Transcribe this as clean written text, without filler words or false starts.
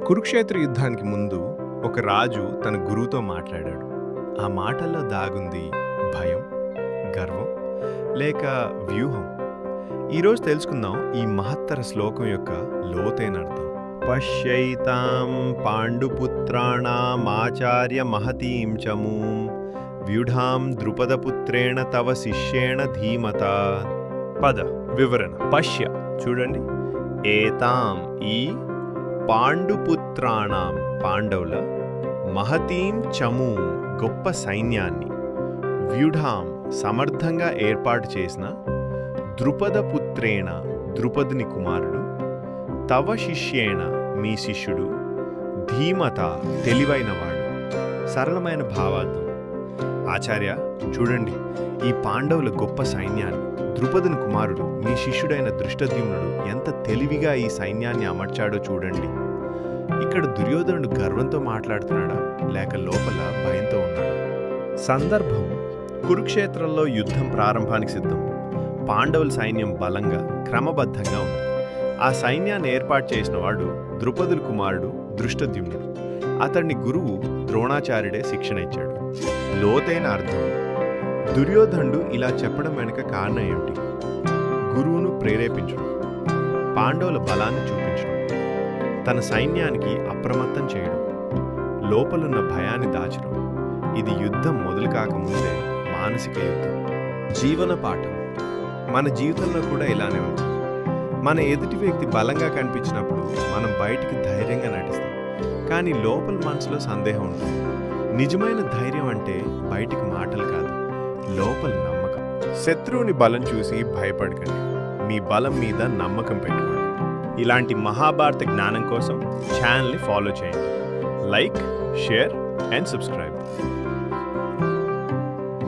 కురుక్షేత్ర యుద్ధానికి ముందు ఒక రాజు తన గురువుతో మాట్లాడాడు. ఆ మాటల్లో దాగుంది భయం, గర్వం లేక వ్యూహం. ఈరోజు తెలుసుకుందాం ఈ మహత్తర శ్లోకం యొక్క లోతైన అర్థం. పశ్యైతాం పాండుపుత్రాణామాచార్య మహతీం చమూం వ్యూఢాం ద్రుపదపుత్రేణ తవ శిష్యేణ ధీమతా. పద వివరణ. పశ్య చూడండి, ఏతాం ఈ పాండుపుత్రాణం పాండవుల మహతీం చమూం గొప్ప సైన్యాన్ని వ్యూఢాం సమర్థంగా ఏర్పాటు చేసిన ద్రుపదపుత్రేణ ద్రుపదుని కుమారుడు తవ శిష్యేణ మీ శిష్యుడు ధీమత తెలివైనవాడు. సరళమైన భావార్థం. ఆచార్య చూడండి, ఈ పాండవుల గొప్ప సైన్యాన్ని ద్రుపదుని కుమారుడు మీ శిష్యుడైన దృష్టద్యుమ్నుడు ఎంత తెలివిగా ఈ సైన్యాన్ని అమర్చాడో చూడండి. ఇక్కడ దుర్యోధనుడు గర్వంతో మాట్లాడుతున్నాడా లేక లోపల భయంతో ఉన్నాడా? సందర్భం కురుక్షేత్రంలో యుద్ధం ప్రారంభానికి సిద్ధం. పాండవుల సైన్యం బలంగా క్రమబద్ధంగా ఉంది. ఆ సైన్యాన్ని ఏర్పాటు చేసిన వాడు ద్రుపదుని కుమారుడు దృష్టద్యుమ్నుడు. అతడిని గురువు ద్రోణాచార్యుడే శిక్షణ ఇచ్చాడు. లోతైన అర్థం. దుర్యోధనుడు ఇలా చెప్పడం వెనుక కారణం ఏమిటి? గురువును ప్రేరేపించడం, పాండవుల బలాన్ని చూపించడం, తన సైన్యానికి అప్రమత్తం చేయడం, లోపలున్న భయాన్ని దాచడం. ఇది యుద్ధం మొదలు కాకముందే మానసిక యుద్ధం. జీవన పాఠం. మన జీవితంలో కూడా ఇలానే ఉంది. మన ఎదుటి వ్యక్తి బలంగా కనిపించినప్పుడు మనం బయటికి ధైర్యంగా నటిస్తాం, కానీ లోపల మనసులో సందేహం ఉంటుంది. నిజమైన ధైర్యం అంటే బయటికి మాటలు కాదు, లోపల నమ్మకం. శత్రువుని బలం చూసి భయపడకండి, మీ బలం మీద నమ్మకం పెట్టుకోండి. ఇలాంటి మహాభారత జ్ఞానం కోసం ఛానల్ని ఫాలో చేయండి. Like, share and subscribe.